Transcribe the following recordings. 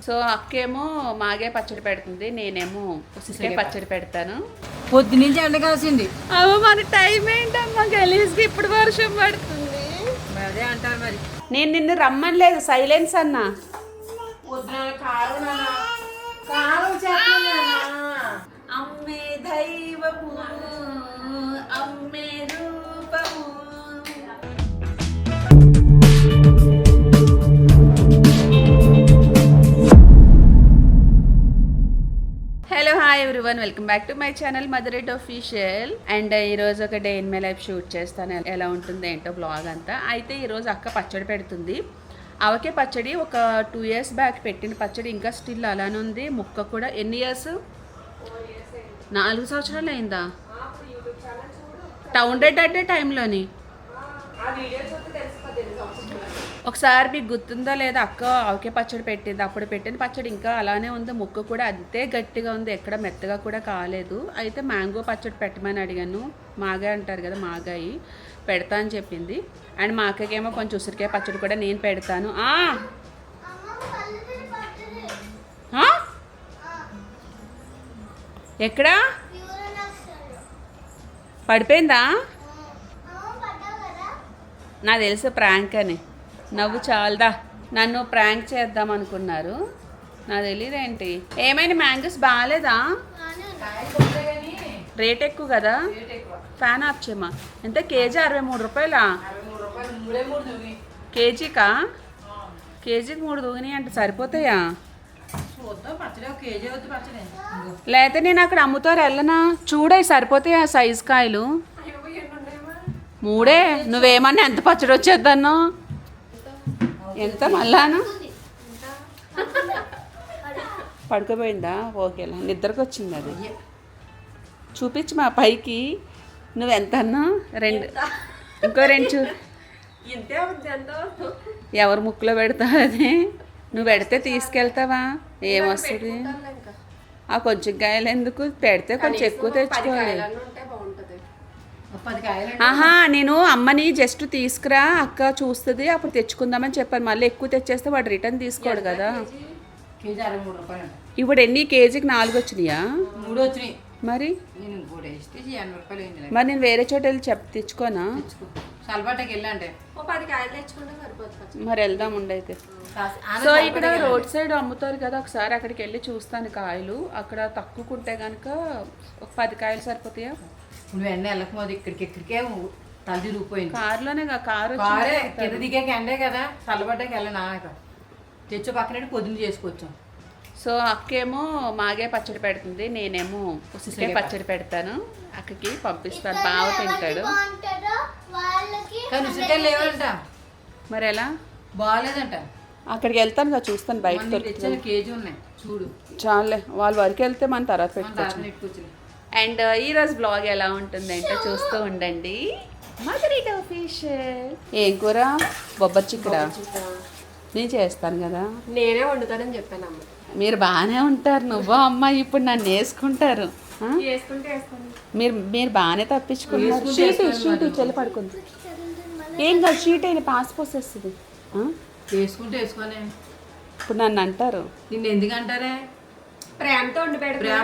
So అక్కేమో మాగే పచ్చడి పెడుతుంది, నేనేమో ఉసిరికాయ పచ్చడి పెడతాను. పొద్దు నుంచి ఎండ కాసింది. అవు మన టైం ఏంటమ్మా, గలీజ్కి ఇప్పుడు వర్షం పడుతుంది. అదే అంటారు మరి. నేను నిన్ను రమ్మని లేదు, సైలెన్స్ అన్నా. అమ్మే దైవము అమ్మే రూపము. Hello hi everyone, welcome back to my channel మదరేట్ ఆఫీషియల్. అండ్ ఈరోజు ఒక day in my life shoot చేస్తాను, ఎలా ఉంటుంది ఏంటో బ్లాగ్ అంతా. అయితే ఈరోజు అక్క పచ్చడి పెడుతుంది. అవకే పచ్చడి ఒక 2 years బ్యాక్ పెట్టిన పచ్చడి ఇంకా స్టిల్ అలానే ఉంది. ముక్క కూడా ఎన్ని ఇయర్స్, 4 సంవత్సరాలు అయిందా? టౌన్ రెడ్ అడ్డే టైంలోని ఒకసారి మీకు గుర్తుందా లేదా, అక్క ఆవకాయ పచ్చడి పెట్టింది. అప్పుడు పెట్టిన పచ్చడి ఇంకా అలానే ఉంది, ముక్క కూడా అంతే గట్టిగా ఉంది, ఎక్కడ మెత్తగా కూడా కాలేదు. అయితే మ్యాంగో పచ్చడి పెట్టమని అడిగాను, మాగాయి అంటారు కదా, మాగాయి పెడతా అని చెప్పింది. అండ్ మా అక్కకేమో కొంచెం ఉసిరికాయ పచ్చడి కూడా నేను పెడతాను. ఎక్కడా పడిపోయిందా? నాకు తెలుసు ప్రాంక్ అని. నవ్వు చాలదా, నన్ను ప్రాంక్ చేద్దాం అనుకున్నారు, నాకు తెలియదేంటి. ఏమైనా మ్యాంగోస్ బాగాలేదా? రేట్ ఎక్కువ కదా. ఫ్యాన్ ఆఫ్ చేయమా. ఎంత కేజీ? 63 రూపాయలా కేజీకా? కేజీకి 3 దూగినాయి అంటే సరిపోతాయా? లేకపోతే నేను అక్కడ అమ్ముతారు వెళ్ళనా? చూడే సరిపోతాయా సైజు కాయలు? 3. నువ్వేమన్నా ఎంత పచ్చడి వచ్చేద్దన్నో? ఎంత మళ్ళాను పడుకోపోయిందా? ఓకేలా, నిద్రకు వచ్చింది అది. చూపించు మా పైకి. నువ్వెంత అన్నా? 2, ఇంకో 2 ఎవరు ముక్కులో పెడతావు? అది నువ్వు పెడితే తీసుకెళ్తావా? ఏమొస్తుంది? ఆ కొంచెం కాయలు ఎందుకు పెడితే కొంచెం ఎక్కువ తెచ్చుకోవాలి. ఆహా, నేను అమ్మని జస్ట్ తీసుకురా అక్క చూస్తుంది అప్పుడు తెచ్చుకుందామని చెప్పాను. మళ్ళీ ఎక్కువ తెచ్చేస్తే వాడు రిటర్న్ తీసుకోడు కదా. ఇప్పుడు ఎన్ని కేజీకి 4 వచ్చినాయా? 3 వచ్చినాయి. మరి నేను వేరే చోట వెళ్ళి తెచ్చుకోనా? మరి వెళ్దాం ఉండైతే. సో ఇక్కడ రోడ్ సైడ్ అమ్ముతారు కదా, ఒకసారి అక్కడికి వెళ్ళి చూస్తాను కాయలు. అక్కడ తక్కువకుంటే కనుక ఒక 10 కాయలు సరిపోతాయా? నువ్వు ఎండ వెళ్ళకపోతే ఇక్కడికే తల తిరిగిపోయింది. కారులోనే కారు కింద దిగాక ఎండే కదా, చల్లబడ్డాక వెళ్ళనా తెచ్చు పక్కన పొద్దున్న చేసుకొచ్చాం. సో అక్కేమో మాగే పచ్చడి పెడుతుంది, నేనేమో ఉసిరికాయ పచ్చడి పెడతాను. అక్కకి పంపిస్తాను, బాగా తింటాడు. కానీ ఉసిరికాయలు లేవంట. మరి ఎలా? బాగాలేదంట. అక్కడికి వెళ్తాను కదా, చూస్తాను. బయట కేజీ ఉన్నాయి చూడు. చాలే, వాళ్ళ వరకు వెళ్తే మన తర్వాత పెట్టుకోవచ్చు. అండ్ ఈరోజు బ్లాగ్ ఎలా ఉంటుంది అంటే చూస్తూ ఉండండి. మదరేట్ ఆఫీషియల్. ఏం కూర? బొబ్బరి చిక్కుడా? నేను చేస్తాను కదా. నేనే వండుతానని చెప్పాను అమ్మ. మీరు బాగానే ఉంటారు, నువ్వు అమ్మ ఇప్పుడు నన్ను వేసుకుంటారు. మీరు బాగానే తప్పించుకుంటారు. షీట్ చెల్లి పడుకుంది. ఏం కాదు, షీట్ అయిన పాస్ పోసేస్తుంది. వేసుకుంటే వేసుకొని ఇప్పుడు నన్ను అంటారు. నిన్ను ఎందుకు అంటారే? ప్రేమతో వండి పెడతా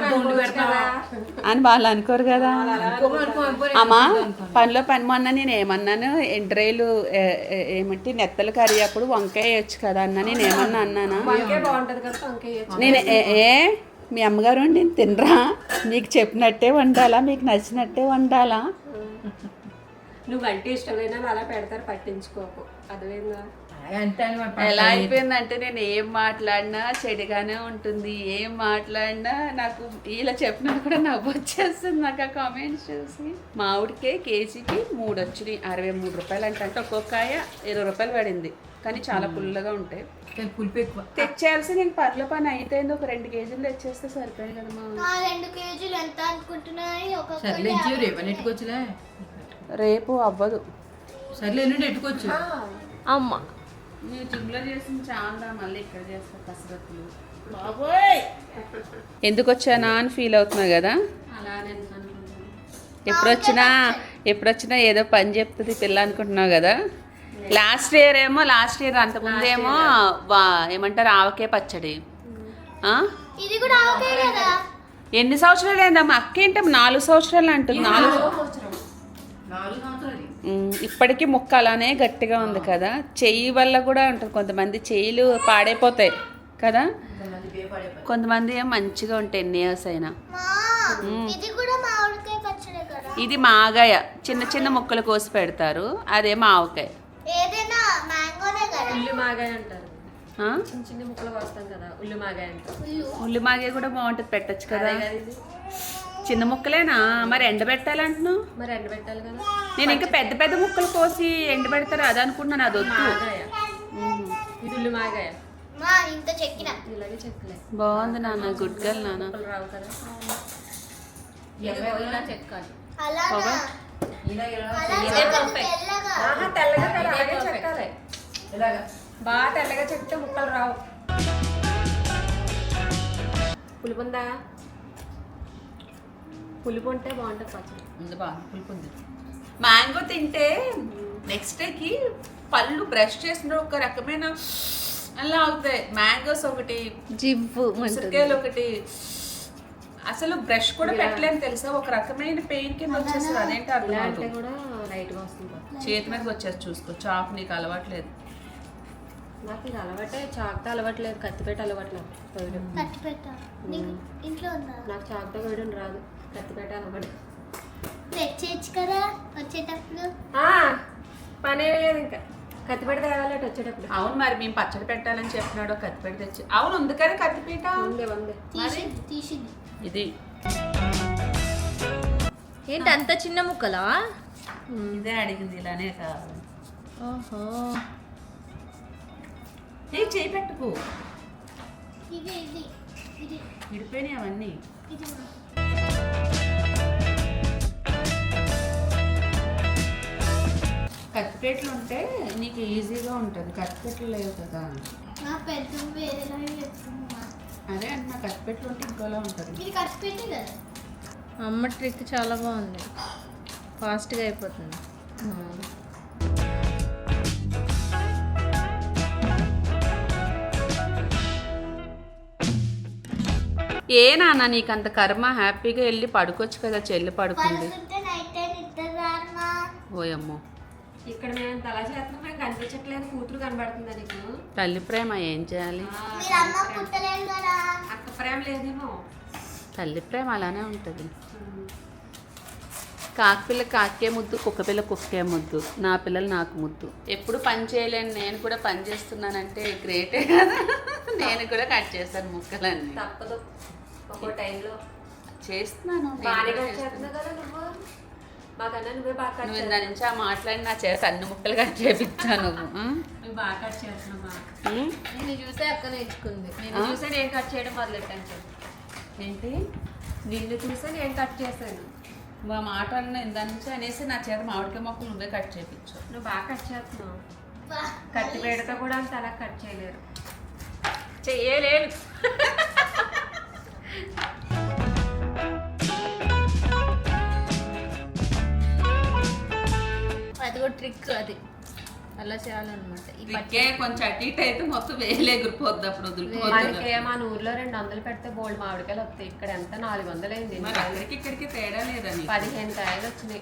అని వాళ్ళు అనుకోరు కదా. అమ్మా పనిలో పని మొన్న నేను ఏమన్నాను, ఎండ్రేలు ఏమంటే నెత్తలు కర్రీ అప్పుడు వంకాయ వేయచ్చు కదా అన్న. నేను ఏమన్నా అన్నానా? నేను మీ అమ్మగారు వండి తినరా? మీకు చెప్పినట్టే వండాలా, మీకు నచ్చినట్టే వండాలా? నువ్వు అంటే ఇష్టమైనా అలా పెడతారు, పట్టించుకోకు. అర్థమైందా? ఎలా అయిపోయిందంటే నేను ఏం మాట్లాడినా చెడుగానే ఉంటుంది, ఏం మాట్లాడినా నాకు ఇలా చెప్పినా కూడా నవ్వు వచ్చేస్తుంది నాకు ఆ కామెంట్స్ చూసి. మామిడికే కేజీకి 3 వచ్చినాయి, 63 రూపాయలు అంటే ఒక్కొక్క కాయ 20 రూపాయలు పడింది. కానీ చాలా పుల్లగా ఉంటాయి. పులుపు ఎక్కువ తెచ్చేయాల్సి. నేను పర్ల పని అయితే ఒక 2 కేజీలు తెచ్చేస్తే సరిపోయి కదమ్మా. 2 కేజీలు ఎంత అనుకుంటున్నాయి? రేపు అవ్వదు. సర్లే ఎల్లుండి ఎట్టుకోవచ్చు అమ్మ. నేను జిమ్లో చేసిన చాలా మళ్ళీ ఇక్కడ చేస్తా కసరత్తులు. ఎందుకు వచ్చానా అని ఫీల్ అవుతున్నా కదా. ఎప్పుడొచ్చినా ఏదో పని చెప్తుంది పిల్ల అనుకుంటున్నావు కదా. లాస్ట్ ఇయర్ అంతకుముందేమో ఏమంటారు ఆవకాయ పచ్చడి, ఆ? ఇది కూడా ఆవకాయ కదా. ఎన్ని సంవత్సరాలు అయిందమ్మా? అక్క ఏంటి 4 సంవత్సరాలు అంటుంది. 4 4 సంవత్సరాలు. ఇప్పటికీ ముక్క అలానే గట్టిగా ఉంది కదా. చెయ్యి వల్ల కూడా ఉంటుంది. కొంతమంది చెయ్యిలు పాడైపోతాయి కదా, కొంతమంది బేపడిపోయి. కొంతమంది ఏం మంచిగా ఉంటాయి 10 years అయినా. మా ఇది కూడా మామిడికాయ పచ్చడి కదా. ఇది మాగాయ, చిన్న చిన్న ముక్కలు కోసి పెడతారు. అదే మావకాయ. ఏదైనా మ్యాంగోనే కదా. ఉల్లి మాగాయ అంటారు. ఆ? చిన్న చిన్న ముక్కలు వస్తాం కదా, ఉల్లి మాగాయ అంటారు. ఉల్లి మాగాయ కూడా బాగుంటుంది, పెట్టచ్చు కదా. అదే కదా ఇది. చిన్న ముక్కలేనా మరి ఎండబెట్టాలంటున్నావు? మరి ఎండబెట్టాలి కదా. నేను ఇంకా పెద్ద పెద్ద ముక్కలు కోసి ఎండబెడతారు అది అనుకున్నాను. అది వద్దు. మాగాయ. ఇది ఉల్లి మాగాయ. మా ఇంత చెక్కిన. ఇలాగే చెక్కలే బాగుంది నాన్న, గుడ్ గర్ల్ నాన్న. ముక్కలు రావు కదా. ఇలా చెక్కాలి. అలానా ఇలా తెల్లగా. ఆహా, తెల్లగా కదా, అలాగే చెక్కాలి. ఇలాగా బాగా తెల్లగా చెప్తే ముక్కలు రావు. పులుపు ఉందా? పులుపు ఉంటే బాగుంటుంది పచ్చడి. ఉంది బాగా పులుపు ఉంది. మ్యాంగో తింటే నెక్స్ట్ డేకి పళ్ళు బ్రష్ చేసిన ఒక రకమైన అలా అవుతాయి. మ్యాంగోస్ ఒకటి, జివ్వు ఉసిరికాయలు ఒకటి, అసలు బ్రష్ కూడా పెట్టలేము తెలుసా. ఒక రకమైన పెయిన్ కింద వచ్చేస్తుంది. అదేంటి అర్థం అంటే అవుతుంది. కూడా లైట్గా వస్తుంది. చేతి మీదకి వచ్చేసి చూసుకో. చాకు నీకు అలవాట్లేదు. నాకు ఇది అలవాటే, చాకుతో అలవాట్లేదు, కత్తిపేట అలవాట్లేదు. కట్టి పెట్టా. నీకు ఇంట్లో ఉందా? నాకు చాకుతో వేయడం రాదు, కత్తిపేట అలవాటు. తెచ్చేయచ్చు కదా వచ్చేటప్పుడు. పని ఏమీ లేదు ఇంకా. కత్తిపేట తేవాలి వచ్చేటప్పుడు. అవును మరి మేము పచ్చడి పెట్టాలని చెప్పినాడు, కత్తిపీట తెచ్చి. అవును ఉంది కదా కత్తిపీట. ఉంది. తీసింది. ఇది ఏంటి అంత చిన్న ముక్కలా? ఇదే అడిగింది, ఇలానే కావాలి. ఓహో, చేయి పెట్టుకు. ఇది ఇది ఇది విడిపోయినాయి అవన్నీ. ఇది కూడా. కత్తిపేటలు ఉంటే నీకు ఈజీగా ఉంటుంది. కత్తిపేటలు లేవు కదా. నా పెద్ద వేరేలా చెప్తున్నా. అదే అన్న కత్తిపేటలు ఉంటే ఇంకోలా ఉంటుంది. ఇది కట్టి పెట్టి కదా. అమ్మ ట్రిక్ చాలా బాగుంది, ఫాస్ట్గా అయిపోతుంది. ఏ నాన్న నీకు అంత కర్మ, హ్యాపీగా వెళ్ళి పడుకోవచ్చు కదా. చెల్లి పడుకుంది. పడుకుంటే నైట్ టైం నిద్ర రామా. ఓయమ్మో, ఇక్కడ మేము తలా చేస్తున్నాం, మేము కనిపించట్లేదు. కూతురు కనబడుతుందా నీకు? తల్లి ప్రేమ ఏం చేయాలి. మీరు అమ్మ పుట్టలేదు కదా. అక్క ప్రేమ లేదేమో. తల్లి ప్రేమ అలానే ఉంటుంది. కాకిపిల్ల కాకే ముద్దు, కుక్కపిల్ల కుక్కే ముద్దు, నా పిల్లలు నాకు ముద్దు. ఎప్పుడు పని చేయలేను, నేను కూడా పని చేస్తున్నానంటే గ్రేటే కదా. నేను కూడా కట్ చేస్తాను ముక్కలన్నీ. తప్పదు, ఒక్కో టైంలో చేస్తున్నాను. నేను బాగానే కూడా కట్ చేస్తున్నావు కదా నువ్వు. మాకన్నా నువ్వే బాగా కట్ నువ్వు ఇందా నుంచి ఆ మాట్లాడి నా చేత అన్ని ముక్కలు కట్ చేపిస్తాను. నువ్వు బాగా కట్ చేస్తున్నావా? ఉం? నేను చూసే అక్క నేర్చుకుంది. నిన్ను చూసే నేను కట్ చేయడం మొదలెట్టాను. ఏంటి నిన్ను చూసే నేను కట్ చేశాను. మా మాట అన్న ఇందా నుంచి అనేసి నా చేత మామిడికాయ మొక్కలు నువ్వే కట్ చేపించు. నువ్వు బాగా కట్ చేస్తున్నావు. బా. కత్తి పేడతో కూడా అంత అలా కట్ చేయలేరు. చెయ్యలేరు. అది కూడా ట్రిక్, అది అలా చేయాలన్నమాట. ఈ ఇప్పటికే కొంచెం అటు ఇటు అయితే మొత్తం వేలు ఎగిరిపోద్ది. అప్పుడు వదిలిపోతుంది. మనకి మన ఊర్లో 200 పెడితే బోల్డ్ మామిడికాయలు వస్తాయి. ఇక్కడ ఎంత 400 అయింది. మరి అక్కడికి ఇక్కడికి తేడా లేదని. 15 కాయలు వచ్చినాయి.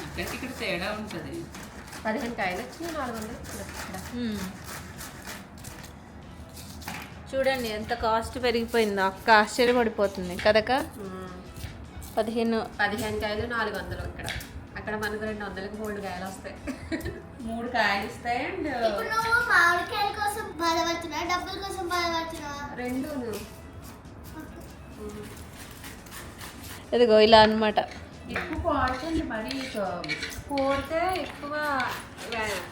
అక్కడికి ఇక్కడ తేడా ఉంటుంది. 15 కాయలు వచ్చినాయి, 400 ఇక్కడ. చూడండి ఎంత కాస్ట్ పెరిగిపోయిందో. అక్క ఆశ్చర్యపడిపోతుంది కదక. 15 కాయలు 400 ఇక్కడ. అక్కడ మనకు 200కి బోల్డ్ కాయలు వస్తాయి. 3 కాయలు ఇస్తాయి. అండ్ ఇప్పుడు నువ్వు మామిడికాయల కోసం బాధపడుతున్నా, డబ్బుల కోసం బాధపడుతున్నా. రెండును. ఇదిగో ఇలా అన్నమాట. ఎక్కువ కోరుతుంది మరి. కోరితే ఎక్కువ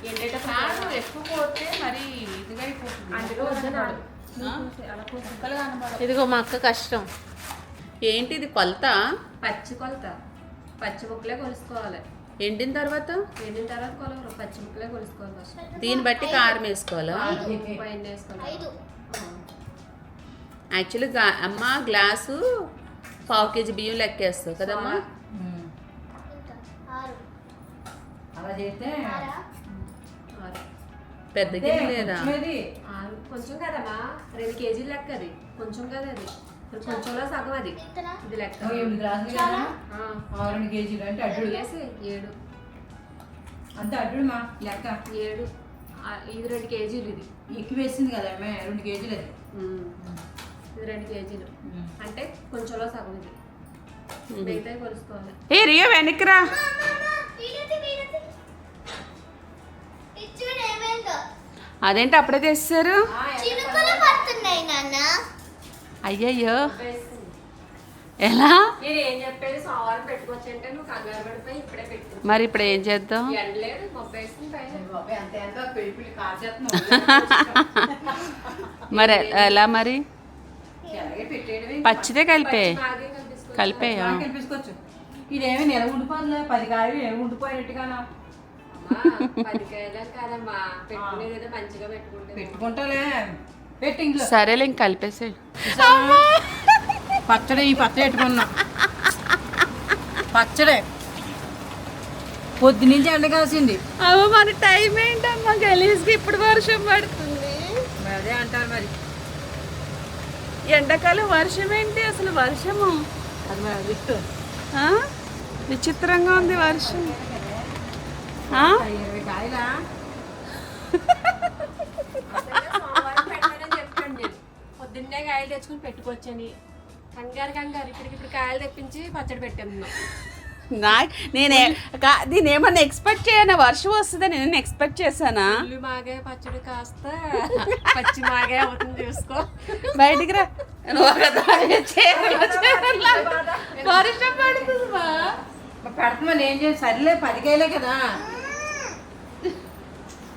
ఎండేటప్పుడు కాదు, ఎక్కువ కోరితే మరి ఇదిగా అయిపోతుంది. అందులో వద్దన్నాడు. అలా ముక్కలు కనబడవు. ఇదిగో మా అక్క కష్టం. ఏంటి ఇది కొలత? పచ్చి కొలత. పచ్చి ముక్కలే కొలుసుకోవాలి. ఎండిన తర్వాత ఎండిన తర్వాత కొలవరు, పచ్చి ముక్కలే కొలుసుకోవాలి ఫస్ట్. దీన్ని బట్టి కారం వేసుకోవాలా? ఉప్పు ఎన్ని వేసుకోవాలి? 5 యాక్చువల్లీ అమ్మ గ్లాసు 1/2 kg బియ్యం లెక్కేస్తావు కదమ్మా. 6 అలా చేస్తే 6 పెద్ద గిన్నె లేదా? 6 కొంచెం కదమ్మా 2 కేజీలు లెక్క అది కొంచెం కదా అది కొంచెంలో సగం అది ఎంతనా? ఇది లెక్క 8 గ్లాసులు కదా ఆ, 2 కేజీలు అంటే అడ్డు వేసి 7 అంత అడ్డు మా లెక్క 7 ఇది 2 కేజీలు ఇది ఎక్కువ వేసింది కదా అమ్మే 2 కేజీలు అది ఇది 2 కేజీలు అంటే కొంచెంలో సగం ఇది మిగతాయి కొలుసుకోవాలి ఏ రియో వెనక్కిరా. వీడది. ఇది చూడు ఏమైందో. అదేంటి అప్పుడే తెస్తారు? చినుకులు పడుతున్నాయి నాన్న. అయ్యయ్యో వేస్తుంది. ఎలా? నేను ఏం చెప్పేది సోమవారం పెట్టుకోవచ్చు అంటే నువ్వు కంగారు పడిపోయి ఇప్పుడే పెట్టుకో మరి ఇప్పుడు ఏం చేద్దాం? ఎండలేదు మొబ్బ వేస్తుంది పైన బాబాయ్ అంత ఎంత పెళ్ళి కాల్చేస్తున్నాం మరి ఎలా మరి? అలాగే పెట్టేయడమే పచ్చిదే కలిపే మాగే కనిపిస్తుంది కలిపేయా? కనిపించుకోవచ్చు ఇదేమి నిల ఉండిపోతుందిలే 10 కాయలు నిల ఉండిపోయినట్టుగానా అమ్మా 10 కేజీలు కాదమ్మా పెట్టుకునేది ఏదో మంచిగా పెట్టుకుంటే పెట్టుకుంటాలే పెట్టి ఇంట్లో సరేలే ఇంక కలిపేసే. పచ్చడి ఈ పచ్చడి పెట్టుకున్నాం పచ్చడే పొద్దు నుంచి ఎండ కాసింది అవ్వ మన టైం ఏంటమ్మా గలీజ్కి ఇప్పుడు వర్షం పడుతుంది. మరి అదే అంటారు మరి ఎండాకాలం వర్షం ఏంటి అసలు వర్షము? అది మరి విట్టు ఆ? విచిత్రంగా ఉంది వర్షం. ఆ? 20 కాయలా సోమవారం పెడతానని చెప్పండి నేను పొద్దున్నే కాయలు తెచ్చుకుని పెట్టుకోవచ్చని కంగారు ఇప్పుడు కాయలు తెప్పించి పచ్చడి పెట్టాము దీని ఏమన్నా ఎక్స్పెక్ట్ చేయనా? వర్షం వస్తుందని నేను ఎక్స్పెక్ట్ చేశానా? ఉల్లి మాగే పచ్చడి కాస్త పచ్చి మాగే అవుతుంది చూసుకో బయటికి రా. నువ్వు ఒక దాని చీరలో చీరలా. వర్షం పడుతుంది మా. పెడతామని ఏం చేసి సర్లే 10 కాయలే కదా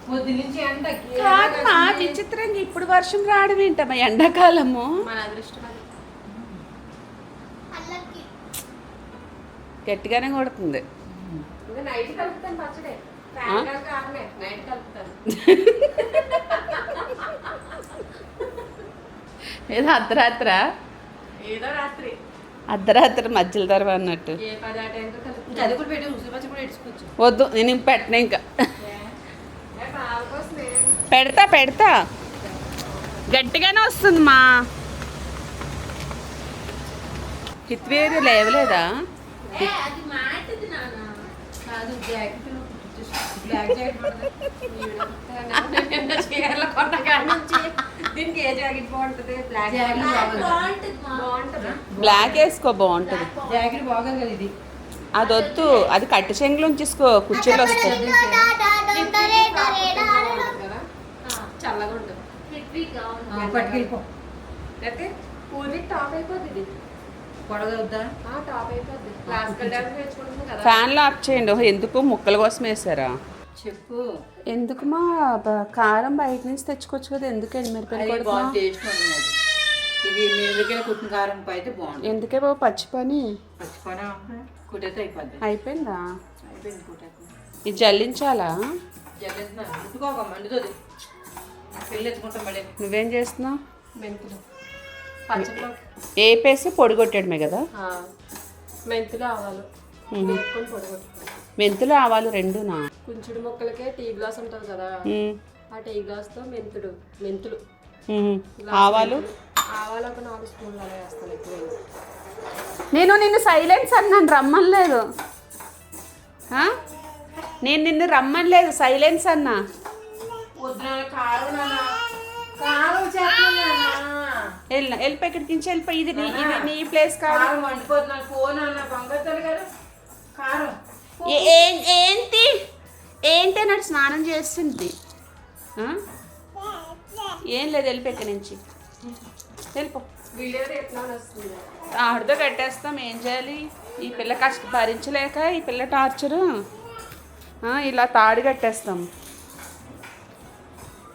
పొద్దు నుంచి ఎండ కాదమ్మా విచిత్రంగా ఇప్పుడు వర్షం రావడం ఏంటమ్మా ఎండాకాలము? మన అదృష్టం అది అల్లకి. గట్టిగానే కొడుతుంది. ఇంకా నైట్ కలుపుతాను పచ్చడి ఫ్యాన్ గాలి కారణమే నైట్ కలుపుతాను ఏదో అర్ధరాత్ర ఏదో రాత్రి అర్ధరాత్రి మధ్యలో తరవ అన్నట్టు. ఏ 10 ఆ టైంలో కలుపుతాను అది కూడా పెట్టి ఉసిరి పచ్చి కూడా ఎడుచుకోవచ్చు వద్దు నేను ఇంక పెట్టను ఇంకా. బావ కోసమే పెడతా గట్టిగానే వస్తుంది మా. హిత్వేరు లేవలేదా? అది మ్యాట్ది నాన్న. కాదు జాకెట్ బ్లాక్ జాకెట్ చీరలు కొన్న కాడి నుంచి దీనికి ఏ జాకెట్ బాగుంటుంది బ్లాక్ జాకెట్ బాగుంటుంది మా. బాగుంటుందా బ్లాక్ వేసుకో బాగుంటుంది. జాకెట్ బాగోదు కదా ఇది అది వద్దు, అది కట్టు చెంగులు ఉంచేసుకో కుర్చీలు వస్తాయి. కదా చల్లగా ఉంటుంది హిట్విక్ అవును. పట్టుకెళ్ళిపో అయితే పూర్వీ టాప్ అయిపోద్ది ఇది పొడగవుద్దా టాప్ అయిపోద్ది క్లాసికల్ డాన్స్ నేర్చుకుంటుంది కదా ఫ్యాన్లో ఆఫ్ చేయండి. ఓహో, ఎందుకు ముక్కల కోసం వేసారా? చెప్పు ఎందుకు మా కారం బయట నుంచి తెచ్చుకోవచ్చు కదా, ఎందుకు ఎండుమిరపకాయలు అది కొడుతున్నా? బాగుంది టేస్ట్ ఉన్నది ఇది మీ దగ్గర కుట్టిన కారం అయితే బాగుంది ఎందుకే బాబు పచ్చి పని పచ్చిపోయినా కుట్టేస్తే అయిపోద్ది అయిపోయిందా? అయిపోయింది కుట్టేస్తే ఇది జల్లించాలా? జల్లేస్తున్నాను ముట్టుకోక మండుతుంది పెళ్ళి ఎత్తుకుంటాం మళ్ళీ నువ్వేం చేస్తున్నావు? మెంతులు పచ్చడిలో ఏపేసి పొడి కొట్టడమే కదా? మెంతులు ఆవాలు వేసుకొని పొడగొట్టుకోవాలి మెంతులు ఆవాలు రెండునా? కుంచుడు మొక్కలకే టీ గ్లాస్ ఉంటుంది కదా ఉమ్, ఆ టీ గ్లాస్తో మెంతులు ఉమ్. ఆవాలు ఆవాలు ఒక 4 స్పూన్లు అలా వేస్తాను ఎక్కువ నేను నిన్ను సైలెన్స్ అన్నాను, రమ్మనలేదు. ఆ? నేను నిన్ను రమ్మనలేదు, సైలెన్స్ అన్నా. వద్దున కారం నాన్న కారం చేస్తున్నాను వెళ్ళిపోయి ఇక్కడికి నుంచి వెళ్ళిపోయి. ఇది నీ ప్లేస్ కాదు. కారం వండిపోతున్నాను ఫోన్ అన్న బంగారు కదా కారం ఏంటి అన్నట్టు స్నానం చేస్తుంది. ఆ? ఏం లేదు, వెళ్ళిపోయి ఇక్కడి నుంచి వెళ్ళిపో. వీడియో ఎట్లా వస్తుంది ఆవిడతో కట్టేస్తాం, ఏం చేయాలి? ఈ పిల్ల భరించలేక ఈ పిల్ల టార్చరు. ఇలా తాడి కట్టేస్తాం.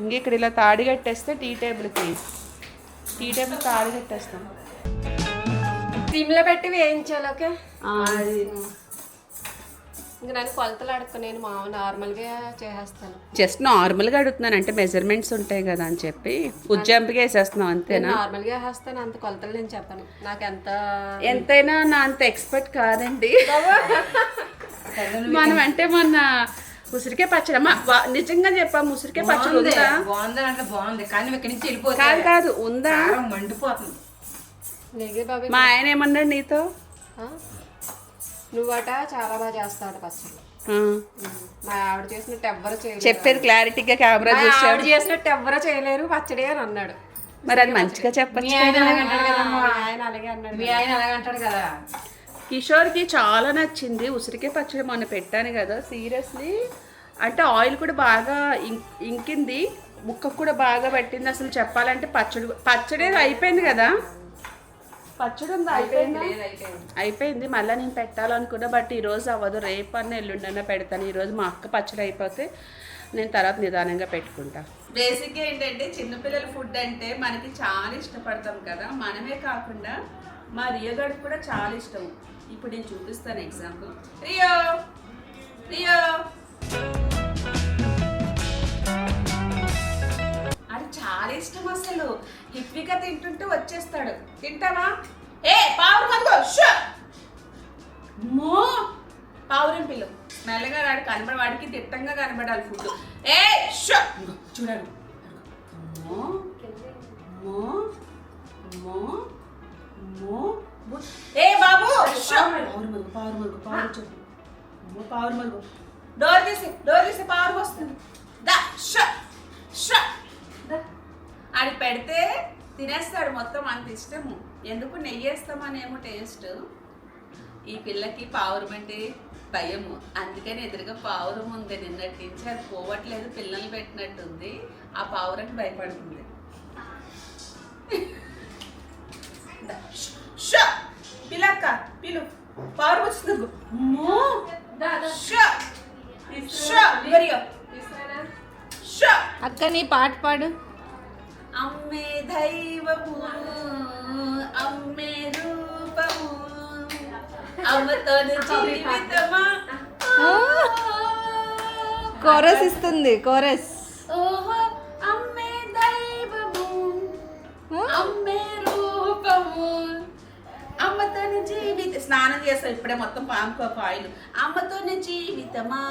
ఇంక ఇక్కడ ఇలా తాడి కట్టేస్తే టీ టేబుల్ తాడి కట్టేస్తాం. సిమ్లో పెట్టి వేయించాలి ఓకే అది ఇంకా నన్ను కొలతలు అడుక్కో నేను నార్మల్గా చేసేస్తాను జస్ట్ నార్మల్గా అడుగుతున్నాను, అంటే మెజర్మెంట్స్ ఉంటాయి కదా అని చెప్పి ఉజ్జంపిగా వేసేస్తున్నాం అంతేనా? నార్మల్గా వేసేస్తాను అంత కొలతలు నేను చెప్పను నాకు ఎంతైనా నా అంత ఎక్స్పర్ట్ కాదండి. మనం అంటే మొన్న ఉసిరికాయ పచ్చడి అమ్మ నిజంగా చెప్పా ఉసిరికాయ పచ్చడి బాగుంది ఉందా? బాగుంది అంటే బాగుంది కానీ ఇక్కడి నుంచి వెళ్ళిపోతే కాదు కాదు ఉందా? కారం మండిపోతుంది. నీకే బాబు మా ఆయన ఏమన్నాడు నీతో? నువ్వట చాలా బాగా చేస్తాడు పచ్చడి. ఆ, మా ఆవిడ చేసినట్టు ఎవ్వరు చేయలేరు. చెప్పేది క్లారిటీగా కెమెరా మా చూసాడు. ఆవిడ చేసినట్టు ఎవ్వరు చేయలేరు పచ్చడి అని అన్నాడు. మరి అది మంచిగా చెప్పచ్చు మీ ఆయన అలాగే అంటాడు కదమ్మా. మా ఆయన అలాగే అన్నాడు. మీ ఆయన అలాగంటాడు కదా. కిషోర్కి చాలా నచ్చింది ఉసిరికాయ పచ్చడి మొన్న పెట్టాను కదా, సీరియస్లీ. అంటే ఆయిల్ కూడా బాగా ఇంకింది, ముక్కకు కూడా బాగా పట్టింది. అసలు చెప్పాలంటే పచ్చడి అయిపోయింది కదా, పచ్చడి ఉంది అయిపోయింది. అయిపోయింది మళ్ళీ నేను పెట్టాలనుకున్నా, బట్ ఈరోజు అవ్వదు, రేపు అన్న ఎల్లుండన్నా పెడతాను. ఈరోజు మా అక్క పచ్చడి అయిపోతే నేను తర్వాత నిదానంగా పెట్టుకుంటా. బేసిక్గా ఏంటంటే చిన్నపిల్లల ఫుడ్ అంటే మనకి చాలా ఇష్టపడతాం కదా, మనమే కాకుండా మా రియో గడికి కూడా చాలా ఇష్టం. ఇప్పుడు నేను చూపిస్తాను ఎగ్జాంపుల్. రియో రియో అది చాలా ఇష్టం అసలు. హిప్విక తింటుంటే వచ్చేస్తాడు, తింటావా? ఏ పావురు మధుగో మో పావురం పిల్లు మెల్లగా వాడు కనబడి, వాడికి తిట్టంగా కనబడాలి ఫుడ్. ఏ చూడాడు మో మో మో మో. ఏ బాబు పావురు మరుగు డోర్ తీసి పావురు వస్తుంది. అది పెడితే తినేస్తాడు మొత్తం, అంత ఇష్టము. ఎందుకు నెయ్యి వేస్తామనేమో టేస్ట్. ఈ పిల్లకి పావురం అంటే భయము, అందుకని ఎదురుగా పావురం ఉంది నిన్నటి నుంచి, అది పోవట్లేదు, పిల్లల్ని పెట్టినట్టుంది. ఆ పావురానికి భయపడుతుంది. పిల్లక్క పిలు పావురం వస్తుంది. అక్క నీ పాట పాడు. అమ్మే దైవము అమ్మే రూపము అమ్మతో జీవితమా. కోరస్ ఇస్తుంది, కోరస్. ఓహో అమ్మే దైవము అమ్మే రూపము అమ్మతోని జీవిత. స్నానం చేస్తాం ఇప్పుడే మొత్తం పాముకోక ఆయిల్. అమ్మతోని జీవితమా.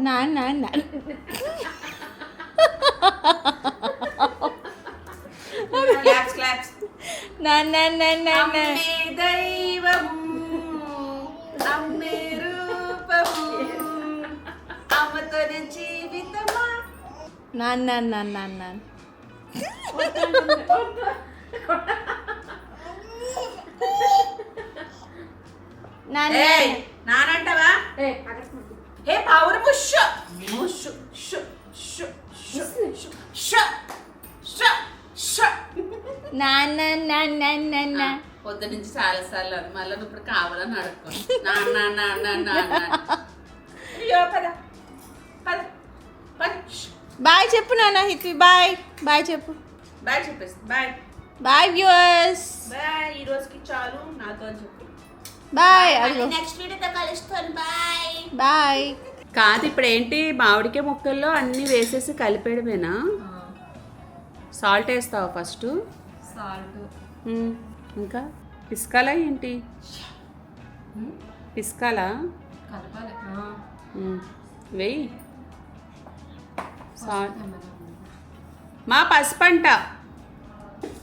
నా నా నా క్లాప్స్ క్లాప్స్. నా నా నా నా నా. అమ్మే దైవము అమ్మే రూపము అమ్మతోని జీవితమా. నా నా నా నా నా. నా నా. ఏయ్ నానంటావా? హే పావురం షు షు షు షు షు షు షు షు. నా నా నా నా నా నా. పొద్దు నుంచి చాలా సార్లు అది, మళ్ళీ ఇప్పుడు కావాలని అడుక్కోండి. నాన్న నాన్న నాన్న. అయ్యో పద పద పద. బాయ్ చెప్పు నాన్న హిత్వి. బాయ్ బాయ్ చెప్పు. బాయ్ చెప్పేసి బాయ్ బాయ్ వ్యూవర్స్. బాయ్. ఈ రోజుకి చాలు నాతో అని చెప్పు. బాయ్. అదిగో నెక్స్ట్ వీడియోతో కలుస్తాను. Bye bye. కాదు ఇప్పుడు ఏంటి, మామిడికాయ ముక్కల్లో అన్నీ వేసేసి కలిపేయడమేనా? సాల్ట్ వేస్తావా ఫస్ట్? సాల్ట్ ఇంకా పిసకాలా ఏంటి? పిసకాలా? కలపాలి. వెయ్యి సాల్ట్. మా పసుపంట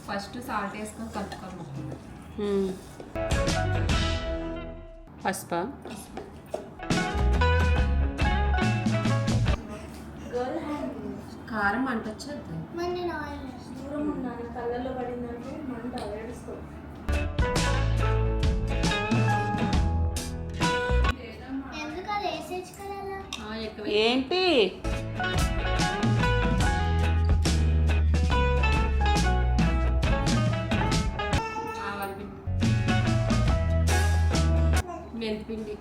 ఫస్ట్ సాల్ట్ వేసుకొని కలుపుకోవాలి. పసుపా? కారం అంటొచ్చేది. మరి నేను ఆయిల్ వేస్తాను. కళ్ళల్లో పడిందంటే మంట ఏడుస్తూ. ఎందుకు అది వేసేచ్చు కదా అలా? ఏంటి మెంతిపిండి.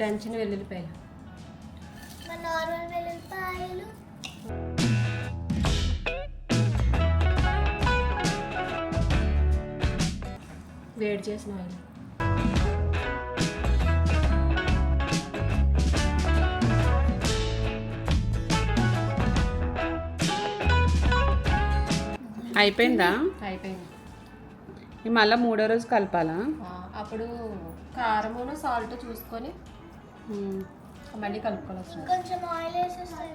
దంచిన వెల్లుల్లిపాయలు. మన నార్మల్ వెల్లుల్లిపాయలు. వేడి చేసిన ఆయిల్. అయిపోయిందా? అయిపోయింది. ఈ మళ్ళీ 3వ రోజు కలపాలా? అప్పుడు కారమును సాల్ట్ చూసుకొని మళ్ళీ కలుపుకోవాలి. కొంచెం ఆయిల్ వేసేస్తాయి.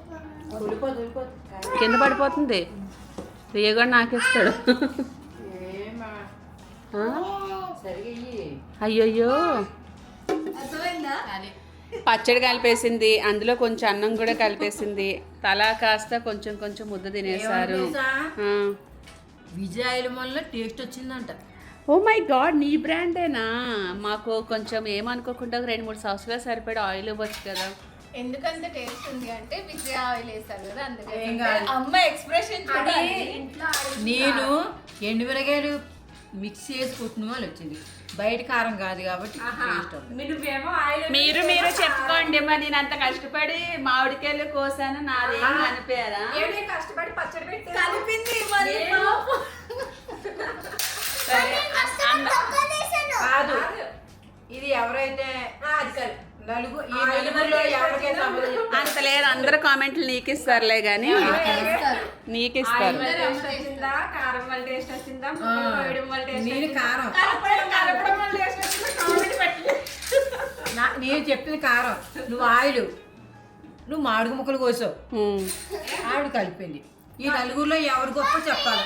కింద పడిపోతుంది. రియగా నాకేస్తాడు. అయ్యయ్యో, పచ్చడి కలిపేసింది, అందులో కొంచెం అన్నం కూడా కలిపేసింది. తలా కాస్త కొంచెం కొంచెం ముద్ద తినేసారు. విజయాయిల వల్ల టేస్ట్ వచ్చిందంట. ఓ మై గాడ్, నీ బ్రాండేనా? మాకు కొంచెం ఏమనుకోకుండా 2-3 సంవత్సరాలు సరిపడే ఆయిల్ ఇవ్వచ్చు కదా. ఎందుకంత టేస్ట్ ఉంది అంటే విజయ ఆయిల్ వేస్తారు కదా, అందుకే. ఏం కాదు. అమ్మ ఎక్స్ప్రెషన్ చూడాలి. నేను ఎండుమిరగాయలు మిక్స్ చేసి కుట్టిన వాళ్ళు వచ్చింది. బయట కారం కాదు కాబట్టి టేస్ట్ ఉంది. నువ్వేమో ఆయిల్ మీరు చెప్పుకోండి. మరి నేను అంత కష్టపడి మామిడికాయలు కోసాను, నాదేం అనిపోయారా? కష్టపడి పచ్చడి పెట్టి కలిపింది మరి. సరే, కాదు, ఇది ఎవరైతే ఈ నలుగురిలో ఎవరికైతే అమలు చెప్తారో అంత లేదు, అందరు కామెంట్లు నీకిస్తారులే కానీ నీకిస్తారు. టేస్ట్ వచ్చిందా, కారం వల్ల టేస్ట్ వచ్చిందా, ముక్కలు కోయడం వల్ల టేస్ట్ నేను కారం కలపడం వల్ల టేస్ట్ వచ్చిందా, కామెంట్ పెట్టి. నేను చెప్పింది కారం, నువ్వు ఆయిల్, నువ్వు మామిడి ముక్కలు కోసావు, ఆవిడ కలిపింది. ఈ నలుగురిలో ఎవరి గొప్ప చెప్పాలి.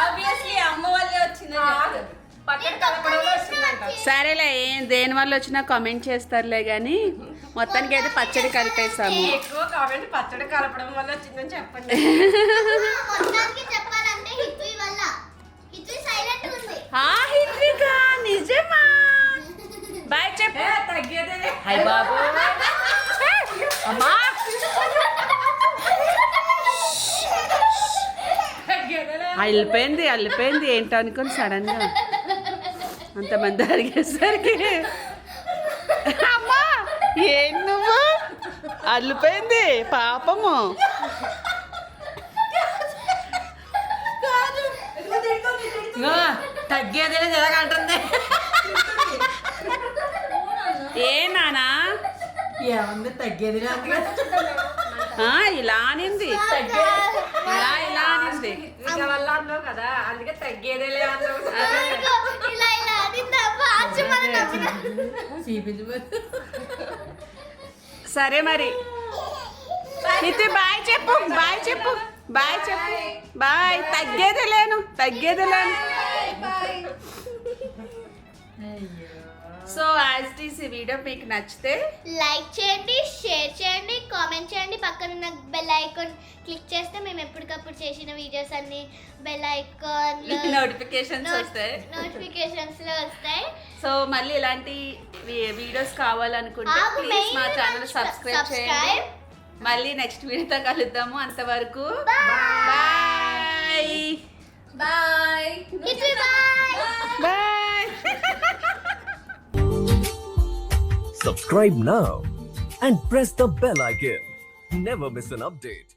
ఆబ్వియస్లీ అమ్మ వల్లే వచ్చింది. పచ్చడి కలపడంలో వచ్చిందంట. సరేలే, దేని వల్ల వచ్చినా కామెంట్ చేస్తారులే కానీ మొత్తానికి అయితే పచ్చడి కలిపేసాము. ఎక్కువ కామెంట్ పచ్చడి కలపడం వల్ల వచ్చిందని చెప్పండి. మొత్తానికి చెప్పాలంటే హిత్వి వల్ల. హిత్వి సైలెంట్ ఉంది. హిత్విక, నిజమా? బాయ్ చెప్పు. తగ్గేదే. హై బాబు, అమ్మా. అల్లిపోయింది ఏంటో అనుకొని సడన్ గా అంతమంది అడిగేసరికి అమ్మా ఏం నువ్వు అల్లిపోయింది పాపము. తగ్గేదే ఎలాగంటుంది. ఏ నానా ఏముంది తగ్గేది ఇలా అనింది, ఇలా అనింది. వల్ల అన్నావు కదా, అందుకే తగ్గేదేలే అన్నావు. ఇలా ఇలా అనిందమ్మా, ఆచి మన నవ్వున. సరే మరి ఇది బాయ్ చెప్పు, బాయ్ చెప్పు, బాయ్ చెప్పు, బాయ్. తగ్గేది లేను. సో యాజ్ ఇట్ ఈస్, ఈ వీడియో మీకు నచ్చితే లైక్ చేయండి, షేర్ చేయండి, కామెంట్ చేయండి. పక్కన బెల్ ఐకాన్ క్లిక్ చేస్తే మేము ఎప్పటికప్పుడు చేసిన వీడియోస్ అన్ని బెల్ ఐకాన్ నోటిఫికేషన్స్ వస్తాయి, నోటిఫికేషన్స్ లో వస్తాయి. సో మళ్ళీ ఇలాంటి వీడియోస్ కావాలనుకుంటే ప్లీజ్ మా ఛానల్ సబ్స్క్రైబ్ చేయండి. మళ్ళీ నెక్స్ట్ వీడియోతో కలుద్దాము. అంతవరకు bye bye. Bye. Subscribe now and press the bell icon. Never miss an update.